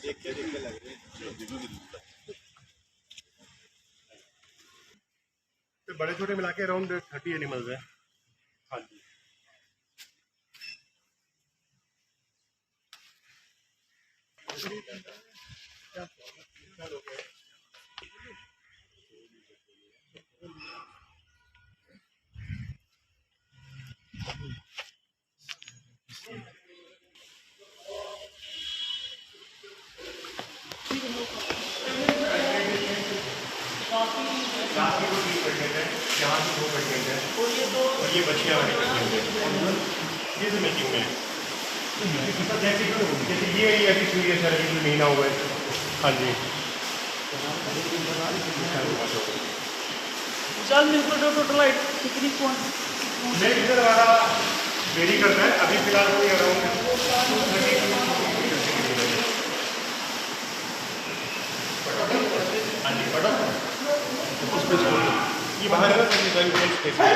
तो बड़े छोटे मिला के अराउंड 30 एनिमल्स हैं। हाँ जी। यहाँ से 2 प्रेगनेंट है और ये बच्चियाँ वाली प्रेगनेंट है। ये तो मेकिंग में है। जैसे ये अभी 2 ईयर सर, अभी महीना हुआ है। हाँ जी। चल मिलकर टोटल हाइट कितनी मेरे इधर हमारा वेरी करता है। अभी फिलहाल कोई अराउंड हाँ जी बड़ा ये बाहर है ना स्पेस में,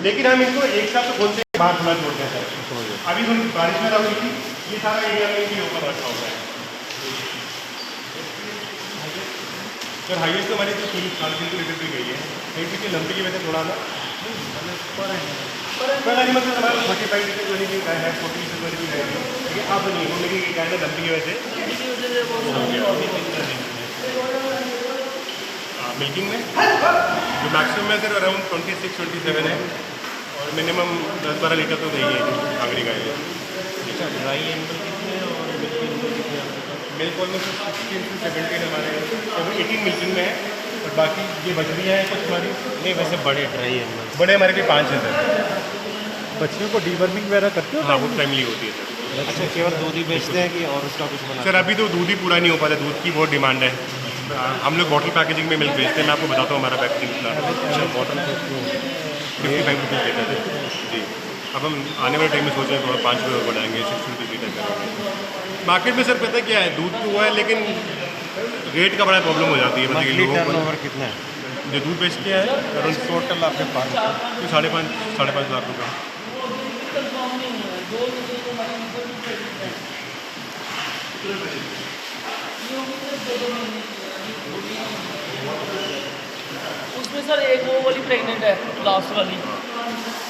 लेकिन हम इनको एक साथ तो खोलते हैं, बाहर खुला छोड़ते हैं सर। अभी थोड़ी बारिश में रही थी, ये सारा एरिया में भी ऊपर रखा हुआ है सर। हाईवे तो हमारी तो 3-3.5 किलोमीटर भी गई है, कहीं पीछे लंबी की वजह से थोड़ा ना पर एनिमल हमारे 45 लीटर वाली भी गाय है, 40 लीटर वाली भी गाय है, लेकिन अब नहीं होने की गाय है लंबी की वजह से मिल्किंग में जो मैक्सिमम है सर अराउंड 26-27 है और मिनिमम 10-12 लीटर तो देगी आगरी गाय है। ड्राई एनिमल कितने और मिल्क ऑलमोस्ट 16 से 17 हमारे 18 मिल्किंग में है और बाकी ये बछड़ियाँ हैं कुछ हमारी। नहीं वैसे बड़े ड्राई एनिमल बड़े हमारे भी 5 हैं सर। बच्चियों को डीवर्मिंग वगैरह करते हो? हाँ वो टाइमली होती है सर। अच्छा केवल दूध ही बेचते हैं कि और उसका कुछ बना? सर अभी तो दूध ही पूरा नहीं हो पाता, दूध की बहुत डिमांड है। हम लोग बॉटल पैकेजिंग में मिल्क बेचते हैं, मैं आपको बताता हूँ हमारा पैकेजिंग कितना। अच्छा बॉटल 55 रुपीज़ लेते हैं जी। अब हम आने वाले टाइम में सोच रहे हैं थोड़ा 5 रुपये बढ़ाएंगे, 60 रुपीज़ लीटर करेंगे। मार्केट में सर पता क्या है, दूध तो हुआ है लेकिन रेट का बड़ा प्रॉब्लम हो जाती है। मंथली टर्नओवर कितना है जो दूध बेचते हैं अराउंड टोटल आपके पास? 5.5 लाख रुपये। उसमें सर एक वो वाली प्रेग्नेंट है, लास्ट वाली,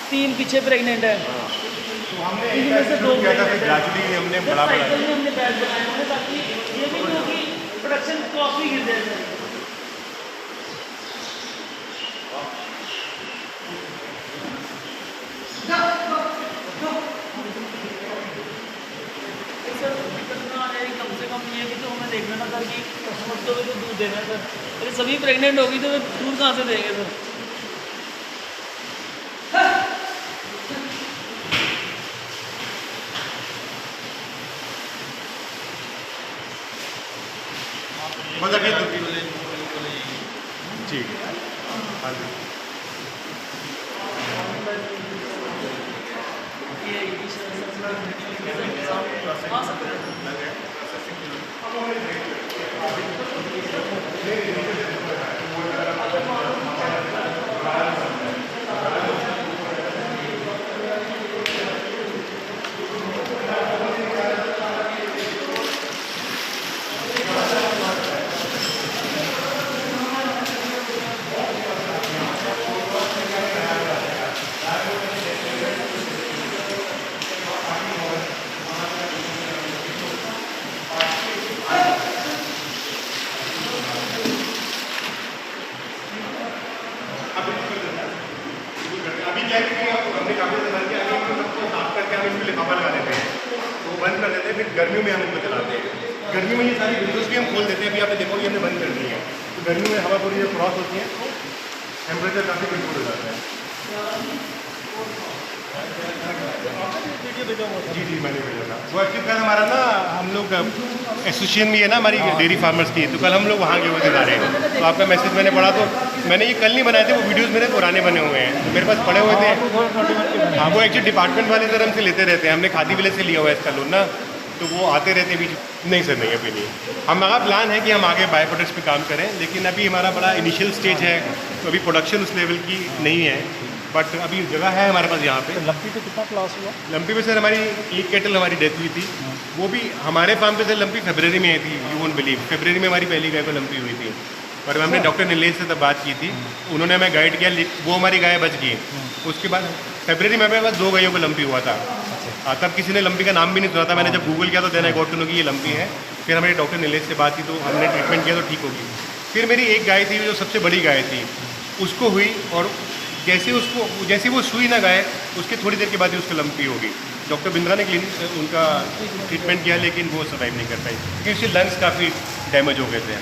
3 पीछे प्रेग्नेंट है। तो हमने इनमें से 2 किया था, फिर ग्रेजुअली हमने बड़ा साइकिल में हमने बैच बनाए हैं ताकि ये भी हो कि प्रोडक्शन काफ़ी गिर जाए सर। कम से कम ये भी तो हमें देखना था कि कस्टमर को भी तो दूध देना है सर। अरे सभी प्रेग्नेंट होगी तो दूध कहाँ से देंगे सर? मतलब ये ठीक है। हाँ जी हाँ सर। अभी क्या है कि हमने काफ़ी बंद किया, अभी इनको सबको साफ करके हम इनको लिफाफा लगा देते हैं, तो बंद कर देते हैं। फिर गर्मियों में हम इनको चलाते हैं। गर्मियों में ये सारी विंडोज़ भी हम खोल देते हैं। अभी आपने देखो ये हमने बंद कर दी है, तो गर्मियों में हवा पूरी जब क्रॉस होती है तो टेम्परेचर काफ़ी कंट्रोल हो जाता है। जी जी मैंने भेजा था वो। एक्चुअली कल हमारा ना हम लोग एसोसिएशन में है ना हमारी डेयरी फार्मर्स की, तो कल हम लोग वहाँ गए हुए थे सारे। तो आपका मैसेज मैंने पढ़ा, तो मैंने ये कल नहीं बनाए थे, वो वीडियोस मेरे पुराने बने हुए हैं, तो मेरे पास पड़े हुए थे। हाँ वो एक्चुअली डिपार्टमेंट वाले सर हमसे लेते रहते हैं, हमने खादी विलेज से लिया हुआ है इसका लोन ना, तो वो आते रहते हैं बीच। नहीं सर नहीं, अभी नहीं। हमारा प्लान है कि हम आगे बायो प्रोडक्ट्स पे काम करें, लेकिन अभी हमारा बड़ा इनिशियल स्टेज है, तो अभी प्रोडक्शन उस लेवल की नहीं है, बट अभी जगह है हमारे पास यहाँ पे। लंपी पे कितना क्लास हुआ? लंपी में सर हमारी एक केटल हमारी डेथ हुई थी, वो भी हमारे फार्म पे से लंपी फरवरी में आई थी, यू वोंट बिलीव। फरवरी में हमारी पहली गाय को लंपी हुई थी और हमने डॉक्टर नीलेश से तब बात की थी, उन्होंने हमें गाइड किया, वो हमारी गाय बच गई। उसके बाद फरवरी में हमारे पास 2 गायों को लंपी हुआ था। तब किसी ने लंपी का नाम भी नहीं सुना था, मैंने जब गूगल किया तो देना गॉट टू नो कि ये लंपी है। फिर हमारे डॉक्टर नीलेश से बात की तो हमने ट्रीटमेंट किया तो ठीक होगी। फिर मेरी एक गाय थी जो सबसे बड़ी गाय थी, उसको हुई और जैसे वो सुई ना गाय, उसके थोड़ी देर के बाद ही उसको लंपी होगी। डॉक्टर बिंद्रा ने क्लिनिक उनका ट्रीटमेंट किया लेकिन वो सर्वाइव नहीं कर पाई क्योंकि उसके लंग्स काफ़ी डैमेज हो गए थे।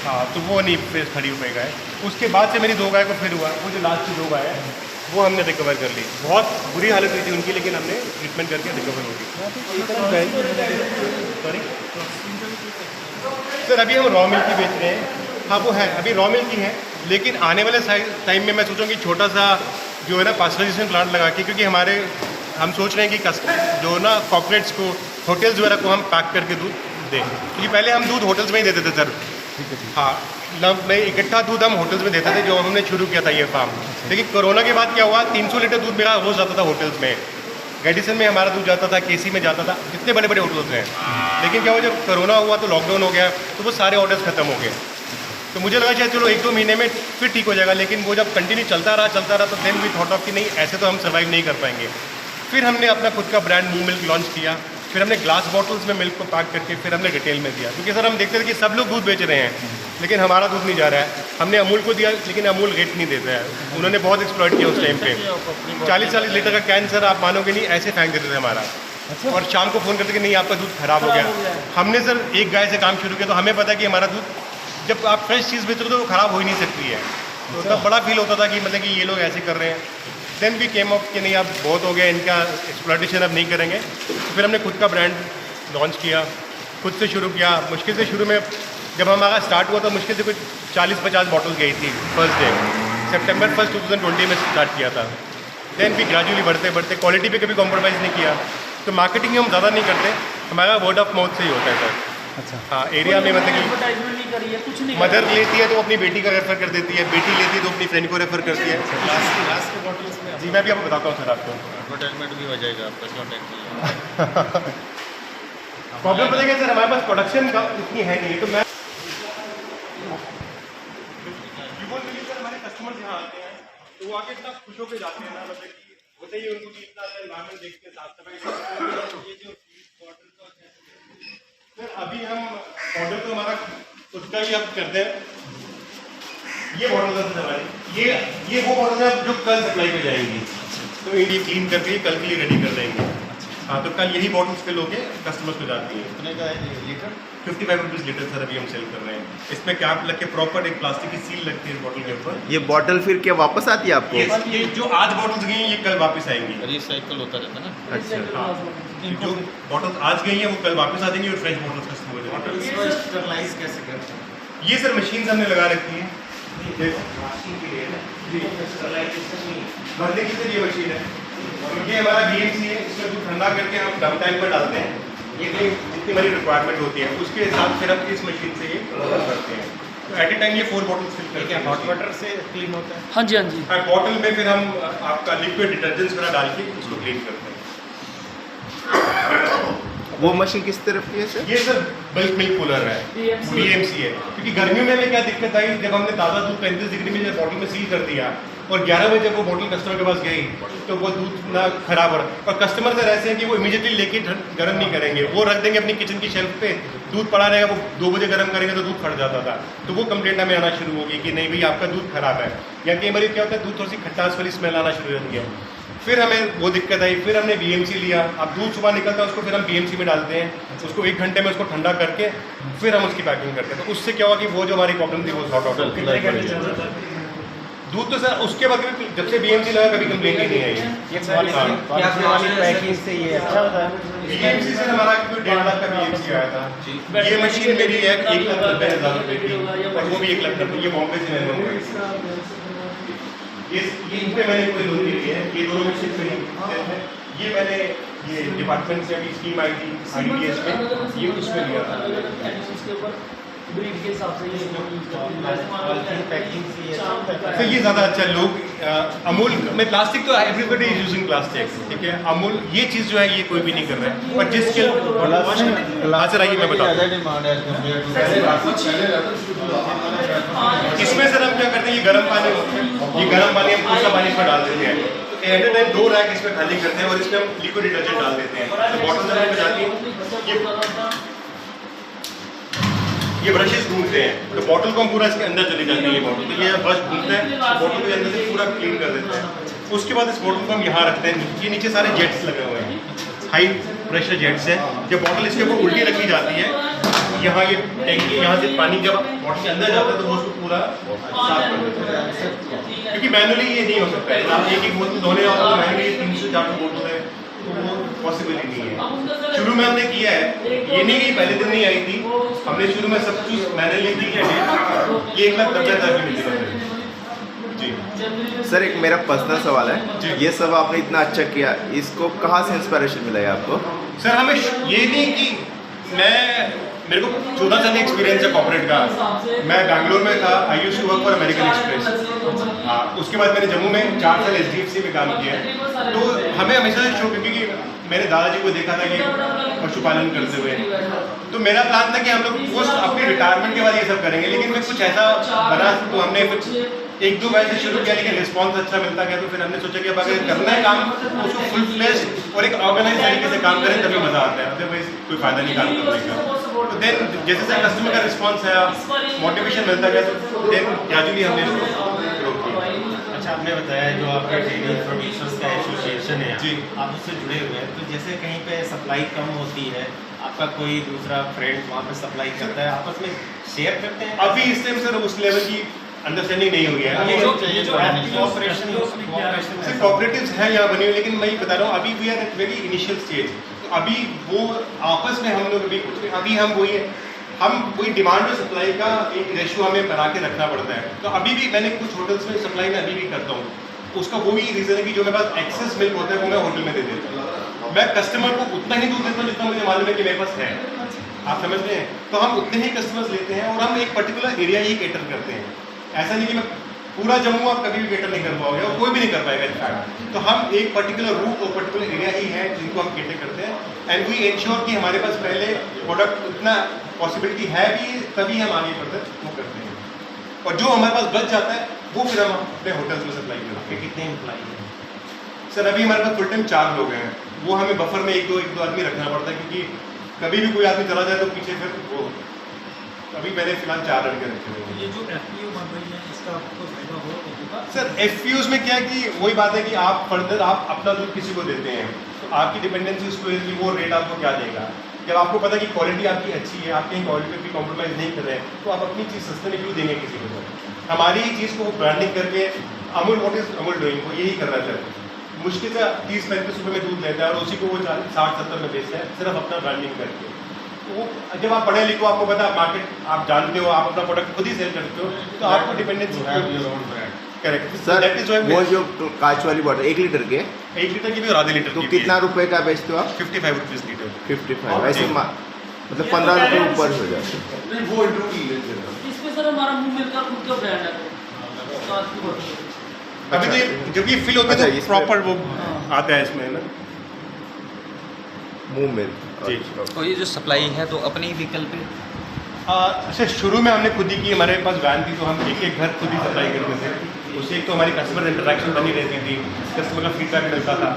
हाँ, तो वो नहीं फिर खड़ी हो पाई गाय। उसके बाद से मेरी 2 गाय को फिर हुआ, वो जो लास्ट की 2 गाय है वो हमने रिकवर कर ली। बहुत बुरी हालत हुई थी उनकी, लेकिन हमने ट्रीटमेंट करके रिकवर हो गई। सॉरी सर, अभी हम रॉ मिल्क की बेच रहे हैं। हाँ वो है, अभी रॉ मिल्क की है, लेकिन आने वाले टाइम में मैं सोचूँ कि छोटा सा जो है ना पास्चराइजेशन प्लांट लगा के, क्योंकि हम सोच रहे हैं कि जो ना कॉर्पोरेट्स को, होटल्स वगैरह को हम पैक करके दूध दें, क्योंकि पहले हम दूध होटल्स में ही देते थे सर। हाँ, मैं इकट्ठा दूध हम होटल्स में देते थे जो हमने शुरू किया था ये फार्म। लेकिन कोरोना के बाद क्या हुआ, 300 लीटर दूध मेरा हो जाता था होटल्स में। गैडिसन में हमारा दूध जाता था, केसी में जाता था, कितने बड़े बड़े होटल्स हैं। लेकिन क्या हुआ, जब कोरोना हुआ तो लॉकडाउन हो गया तो वो सारे ऑर्डर्स खत्म हो गए। तो मुझे लगा शायद चलो 1-2 महीने में फिर ठीक हो जाएगा, लेकिन वो जब कंटिन्यू चलता रहा तो देन वी थॉट ऑफ कि नहीं, ऐसे तो हम सर्वाइव नहीं कर पाएंगे। फिर हमने अपना खुद का ब्रांड मूव मिल्क लॉन्च किया। फिर हमने ग्लास बॉटल्स में मिल्क को पैक करके फिर हमने रिटेल में दिया, क्योंकि सर हम देखते थे कि सब लोग दूध बेच रहे हैं लेकिन हमारा दूध नहीं जा रहा है। हमने अमूल को दिया लेकिन अमूल रेट नहीं देता है, उन्होंने बहुत एक्सप्लॉइट किया उस टाइम पे। 40-40 लीटर का कैन सर आप मानोगे नहीं ऐसे फेंक देते थे हमारा। और शाम को फ़ोन करते कि नहीं आपका दूध खराब हो गया। हमने सर एक गाय से काम शुरू किया तो हमें पता है कि हमारा दूध, जब आप फ्रेश चीज़ बेच रहे हो तो वो ख़राब हो ही नहीं सकती है। तो तब बड़ा फील होता था कि मतलब कि ये लोग ऐसे कर रहे हैं। देन वी केम अप कि नहीं अब बहुत हो गया, इनका एक्सप्लॉइटेशन अब नहीं करेंगे। तो फिर हमने खुद का ब्रांड लॉन्च किया, खुद से शुरू किया। मुश्किल से शुरू में जब हमारा स्टार्ट हुआ तो मुश्किल से कुछ 40-50 बॉटल गई थी फर्स्ट डे, सितंबर 1, 2020 में स्टार्ट किया था। देन भी ग्रेजुअली बढ़ते बढ़ते क्वालिटी पे कभी कॉम्प्रोमाइज़ नहीं किया। तो मार्केटिंग हम ज़्यादा नहीं करते, हमारा वर्ड ऑफ माउथ से ही होता है सर। अच्छा, हाँ, एरिया में मतलब कि एडवर्टाइजमेंट नहीं करी है, कुछ नहीं मदर लेती है तो अपनी बेटी का रेफर कर देती है, बेटी लेती है तो अपनी फ्रेंड को रेफर करती है। ग्लास के बॉटल्स में जी मैं भी आपको बताता हूँ सर आपको एडवर्टाइजमेंट भी हो जाएगा आपका, क्यों टेंशन। प्रॉब्लम पता है सर, हमारे पास प्रोडक्शन का इतनी है नहीं। तो मैं सर हमारे कस्टमर्स यहाँ आते हैं तो वो आके इतना खुश होकर जाते हैं ना, मतलब कि होता ही उनको कि इतना एनवायरमेंट देखते हैं, साफ सफाई। ये जो सर अभी हम ऑर्डर तो हमारा खुद का ही अब करते हैं। ये बॉटल है हमारी, ये वो बॉटल है जो कल सप्लाई पे जाएंगी, तो ये क्लीन करके कल के लिए रेडी कर देंगे। हाँ, तो कल यही बॉटल्स फिल होके कस्टमर्स को जाती है। कितने का है लीटर? 55 रुपीज़ लीटर सर अभी हम सेल कर रहे हैं। इसमें कैप लग के प्रॉपर एक प्लास्टिक की सील लगती है इस बॉटल के ऊपर। ये बॉटल फिर क्या वापस आती है आपको? ये जो आज बॉटल्स गई हैं ये कल वापस आएंगी। रिसाइकल होता रहता है ना। अच्छा, जो बॉटल्स आज गई हैं वो कल वापस आ जाएंगी और फ्रेश बॉटल्स कस्टमर को बॉटल्स को स्टरलाइज कैसे करते हैं? ये सर मशीन हमने लगा रखी है भरने की सर ये मशीन है। ये हमारा BMC है, इसमें दूध ठंडा करके हम डम टाइम पर डालते हैं। ये जितनी हमारी रिक्वायरमेंट होती है उसके हिसाब से हम इस मशीन से ये करते हैं। तो एट ए टाइम ये 4 बॉटल्स फिल करके हॉट वाटर से क्लीन होता है? हाँ जी, हाँ जी। बॉटल में फिर हम आपका लिक्विड डिटर्जेंट्स वगैरह डाल के उसको क्लीन करते हैं। वो मशीन किस तरफ की है सर? ये सर बल्क मिल्क कूलर है, BMC है। क्योंकि गर्मियों में हमें क्या दिक्कत आई, जब हमने ताज़ा दूध 35 डिग्री में जब बॉटल में सील कर दिया और 11 बजे जब वो बॉटल कस्टमर के पास गई तो वो दूध ना खराब हो रहा। और कस्टमर सर ऐसे हैं कि वो इमीडिएटली लेके गर्म नहीं करेंगे, वो रख देंगे अपनी किचन की शेल्फ पे, दूध पड़ा रहेगा, वो 2 बजे गर्म करेंगे तो दूध फट जाता था। तो वो कंप्लेंट हमें आना शुरू होगी कि नहीं भाई आपका दूध खराब है, या कई बार क्या होता है दूध थोड़ी सी खट्टास वाली स्मेल आना शुरू हो जाती है। फिर हमें वो दिक्कत आई, फिर हमने BMC लिया। अब दूध सुबह निकलता है उसको फिर हम BMC में डालते हैं, उसको 1 घंटे में उसको ठंडा करके फिर हम उसकी पैकिंग करते हैं। तो उससे क्या हुआ कि वो जो हमारी प्रॉब्लम थी वो सॉर्ट आउट हो गई। दूध तो सर उसके बाद भी जब से BMC लगा कभी कंप्लेंट ही नहीं आई। पैकिंग से ये अच्छा होता है। BMC से हमारा 1.5 लाख का BMC आया था। ये मशीन मेरी है 1,90,000 रुपये की, और वो भी 1,90,000। ये बॉम्बे से मैंने मंगवाई। ये इन पे मैंने कोई लोन नहीं लिया है, ये दोनों मशीन पे है। ये मैंने ये डिपार्टमेंट से अभी स्कीम आई थी IDS में, ये उसमें लिया था। ब्रीड के हिसाब से ये यूज़ करते तो ये ज़्यादा अच्छा है। लोग अमूल में प्लास्टिक तो एवरीबडी इज यूजिंग प्लास्टिक, ठीक है। अमूल ये चीज़ जो है ये कोई भी नहीं कर रहा है, पर जिसके हाँ सर आइए मैं बताऊँ। इसमें सर हम क्या करते हैं, ये गर्म पानी हम कोसा पानी इसमें डाल देते हैं। एट ए टाइम 2 रैक इसमें खाली करते हैं और इसमें हम लिक्विड डिटर्जेंट डाल देते हैं। तो बॉटल जब में जाती है ये ब्रशेस घूमते हैं, तो बॉटल को हम पूरा इसके अंदर चली जाती है ये बॉटल, तो ये ब्रश घूमते हैं बॉटल के अंदर से पूरा क्लीन कर देते हैं। उसके बाद इस बॉटल को हम यहाँ रखते हैं, ये नीचे सारे जेट्स लगे हुए हैं, हाई प्रेशर जेट्स हैं। जब बॉटल इसके ऊपर उल्टी रखी जाती है, यहाँ ये टैंकी यहाँ से पानी जब बॉटल के अंदर जाता है तो वो उसको पूरा साफ कर देते हैं, क्योंकि मैनुअली ये नहीं हो सकता है। आप एक बोतल धोने वाला तो मैनुअली 3 से 4 बोतल है, तो वो पॉसिबल ही नहीं है। शुरू में हमने किया है, ये नहीं कि पहले दिन नहीं आई थी, हमने शुरू में सब कुछ मैनुअली की है। ये 1,90,000 की मिली है जी। सर एक मेरा पर्सनल सवाल है, ये सब आपने इतना अच्छा किया, इसको कहाँ से इंस्पिरेशन मिला है आपको? सर हमें ये नहीं कि मेरे को 14 साल एक्सपीरियंस है कॉर्पोरेट का। मैं बैंगलोर में था, I used to work for American Express. हाँ, उसके बाद मैंने जम्मू में 4 साल SDFC में काम किया। तो हमें हमेशा से शौक, क्योंकि मैंने दादाजी को देखा था कि पशुपालन करते हुए, तो मेरा प्लान था कि हम लोग पोस्ट अपनी रिटायरमेंट के बाद ये सब करेंगे, लेकिन मैं कुछ ऐसा बना, तो हमने 1-2 महीने से शुरू किया, लेकिन रिस्पॉन्स अच्छा मिलता गया। तो फिर हमने सोचा कि अब अगर करना है काम तो उसको फुल फ्लेश और एक ऑर्गेनाइज तरीके से काम करें, तभी मज़ा आता है, अदरवाइज कोई फायदा नहीं काम करने का। तो देन जैसे जैसे कस्टमर का रिस्पॉन्स है, मोटिवेशन मिलता गया, तो देन ग्रेजुअली हमने इसको ग्रो किया। अच्छा, आपने बताया जो आपका डेयरी प्रोड्यूसर्स का एसोसिएशन है जी, आप उससे जुड़े हुए हैं, तो जैसे कहीं पे सप्लाई कम होती है, आपका कोई दूसरा फ्रेंड वहाँ पे सप्लाई करता है, आपस में शेयर करते हैं? अभी इस टाइम सर उस लेवल की अंडरस्टैंडिंग नहीं हुई है। सिर्फ कॉपरेटिव्स हैं यहाँ बनी हुई, लेकिन मैं ये बता रहा हूँ अभी we are at very initial stage. तो अभी वो आपस में हम लोग अभी हम वही है, हम कोई डिमांड और सप्लाई का एक रेशियो हमें बना के रखना पड़ता है। तो अभी भी मैंने कुछ होटल्स में सप्लाई में अभी भी करता हूँ, उसका वो भी रीज़न है कि जो मेरे पास एक्सेस मिल्क होता है वो मैं होटल में दे देता हूँ। मैं कस्टमर को उतना ही दूध देता हूँ जितना मुझे मालूम है कि मेरे पास है, आप समझ रहे हैं। तो हम उतने ही कस्टमर्स लेते हैं और हम एक पर्टिकुलर एरिया ही कैटर करते हैं। ऐसा नहीं कि मैं पूरा जम्मू आप कभी भी कैटर नहीं कर पाओगे और कोई भी नहीं कर पाएगा इनफैक्ट। तो हम एक पर्टिकुलर रूट और पर्टिकुलर एरिया ही है जिनको हम कैटर करते हैं, एंड वी इंश्योर कि हमारे पास पहले प्रोडक्ट उतना पॉसिबिलिटी है भी, तभी हम आगे बढ़ते वो करते हैं। और जो हमारे पास बच जाता है वो फिर हम अपने होटल्स में सप्लाई करते हैं। कितने एम्प्लॉई हैं? सर अभी हमारे पास फुल टाइम 4 लोग हैं, वो हमें बफर में एक दो आदमी रखना पड़ता है, क्योंकि कभी भी कोई आदमी चला जाए तो पीछे फिर वो। अभी मैंने फिलहाल 4 लड़के रखे हुए हैं। ये जो FPO बन रही है इसका आपको फायदा हो चुका? सर FPOs में क्या है कि वही बात है कि आप फर्दर आप अपना दूध किसी को देते हैं, तो आपकी डिपेंडेंसी उस पर है कि वो रेट आपको क्या देगा। जब आपको पता है कि क्वालिटी आपकी अच्छी है, आप कहीं क्वालिटी पर भी कॉम्प्रोमाइज़ नहीं कर रहे हैं, तो आप अपनी चीज़ सस्ते में क्यों देंगे किसी को? हमारी ही चीज़ को ब्रांडिंग करके Amul what is Amul doing, वो यही कर रहा है। मुश्किल से 30-35 रुपये में दूध लेता है और उसी को वो 60-70 में बेचता है, सिर्फ अपना ब्रांडिंग करके। वो जब आप पढ़े लिखो, आपको पता है मार्केट आप जानते हो, आप अपना प्रोडक्ट खुद ही सेल करते हो, तो आपको डिपेंडेंसी करेक्ट। सर वो जो कांच वाली बॉटल 1 लीटर के, 1 लीटर की भी और आधे लीटर तो की कितना रुपए का बेचते हो आप? 55 रुपीज़ लीटर। 55 वैसे मतलब 15 रुपये ऊपर हो जाते हैं। इसमें सर हमारा मुंह मिलकर खुद का ब्रांड है। अभी तो जब ये फिल होता है अच्छा, तो इसमें- प्रॉपर वो आता है इसमें ना मुंह में। जी। और ये जो सप्लाई है तो अपने ही व्हीकल पे? अच्छा, शुरू में हमने खुद ही की, हमारे पास वैन थी तो हम एक घर खुद ही सप्लाई करते थे। उससे एक तो हमारी कस्टमर इंटरेक्शन बनी रहती थी, कस्टमर का फीडबैक मिलता था।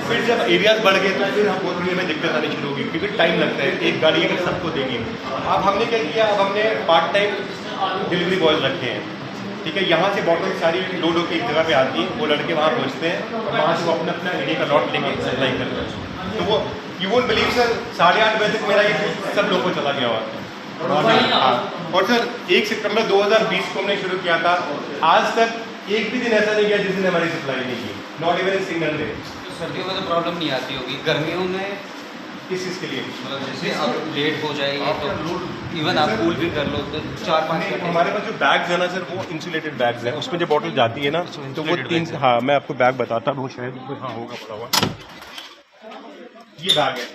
फिर जब एरियाज बढ़ गए तो फिर हम बहुत थोड़ी हमें दिक्कत आनी शुरू होगी, क्योंकि टाइम लगता है, एक गाड़ी अगर सबको देगी। अब हमने क्या किया, अब हमने पार्ट टाइम डिलीवरी बॉयज रखे हैं, ठीक है। यहाँ से बॉटल सारी लोड होकर एक जगह पे आती हैं, वो लड़के वहाँ पहुँचते हैं और वहाँ से वो अपना अपना एरिया का लॉट लेके सप्लाई करते हैं। तो वो यू वोंट बिलीव सर, 8:30 बजे तक मेरा ये सब लोगों को चला गया हुआ। हाँ, और सर 1 सितंबर 2020 को हमने शुरू किया था, आज तक एक भी दिन ऐसा नहीं गया जिस दिन हमारी सप्लाई नहीं की, not even a single day. सर्दियों में तो प्रॉब्लम नहीं आती होगी, गर्मियों में किस चीज़ के लिए? मतलब जैसे अब लेट हो जाएगी तो इवन आप कूल भी कर लो तो 4-5 घंटे। हमारे पास जो बैग्स है ना सर, वो इंसुलेटेड बैग्स हैं, उसमें जो बॉटल जाती है ना तो वो 3, हाँ मैं आपको बैग बताता हूँ, शायद हाँ होगा पड़ा हुआ, ये बैग है,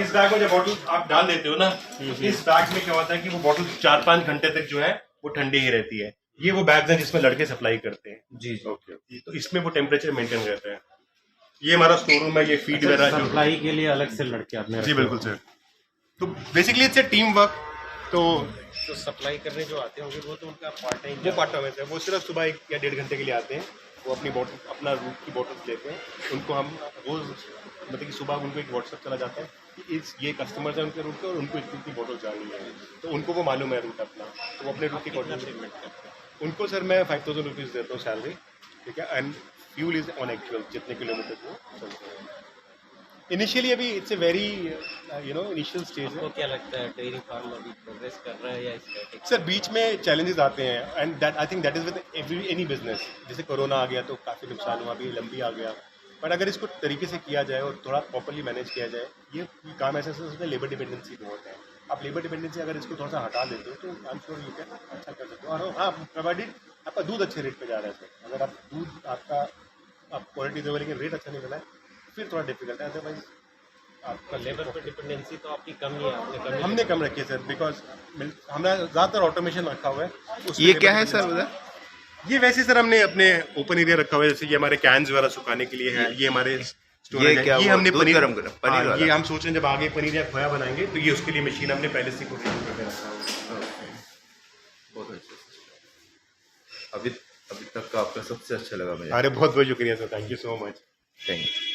इस बैग में जब बॉटल आप डाल देते हो ना, तो इस बैग में क्या होता है कि वो बॉटल 4-5 घंटे तक जो है वो ठंडी ही रहती है। ये वो बैग्स हैं जिसमें लड़के सप्लाई करते हैं। जी ओके, तो इसमें वो टेम्परेचर मेंटेन रहता है। ये हमारा स्टोर रूम है, ये फीड वगैरह जो सप्लाई के लिए अलग से लड़के आपने जी बिल्कुल सर। तो basically it's a team work. तो तो सप्लाई करने जो आते होंगे वो तो उनका पार्ट टाइम वो पार्ट टाइम है, वो सिर्फ सुबह 1 या 1.5 घंटे के लिए आते हैं। वो अपनी बॉटल, अपना रूट की बॉटल्स लेते हैं, उनको हम रोज मतलब कि सुबह उनको एक व्हाट्सएप चला जाता है कि ये कस्टमर्स हैं उनके रूट के और उनको इतनी बॉटल चाहिए है, तो उनको वो मालूम है रूट अपना, तो वो अपने रूट की बॉटल पेमेंट करते हैं। उनको सर मैं 5000 रुपीज़ देता हूँ सैलरी, ठीक है, and fuel is on actual जितने किलोमीटर वो चलते हैं। इनिशियली अभी it's a very initial stage है। आपको क्या लगता है डेयरी फार्म अभी प्रोग्रेस कर रहा है या स्टैटिक? सर बीच में चैलेंजेस आते हैं and that I think that is with any business. जैसे कोरोना आ गया तो काफ़ी नुकसान हुआ, अभी लंबी आ गया, बट अगर इसको तरीके से किया जाए और थोड़ा प्रॉपर्ली मैनेज किया जाए, ये काम ऐसा है उसमें लेबर डिपेंडेंसी बहुत है। आप लेबर डिपेंडेंसी अगर इसको थोड़ा सा हटा देते हो तो I am sure you can अच्छा कर सकते हो। और हाँ, प्रोवाइडेड आपका दूध अच्छे रेट पे जा रहा है सर। अगर आप दूध आपका आप क्वालिटी दे लेकिन रेट अच्छा नहीं मिला है फिर थोड़ा डिफिकल्ट है, अदरवाइज आपका लेबर पर डिपेंडेंसी तो आपकी कम ही है, आपने कम हमने कम रखी है सर, बिकॉज हमने ज़्यादातर ऑटोमेशन रखा हुआ है। उसमें ये labor क्या है सर dependency- उधर? ये वैसे सर हमने अपने ओपन एरिया रखा हुआ है, जैसे ये हमारे कैंस वगैरह सुखाने के लिए है, ये हमारे storage है। क्या ये वो हमने दूध गरम करो, पनीर हाँ, वाला? ये हम सोच रहे हैं जब आगे पनीर या खोया बनाएंगे तो ये उसके लिए मशीन हमने पहले से कोशिश करके रखा हुआ है। बहुत अच्छा। अभी तक का आपका सबसे अच्छा लगा मुझे। अरे बहुत बहुत शुक्रिया sir, thank you so much. Thank you.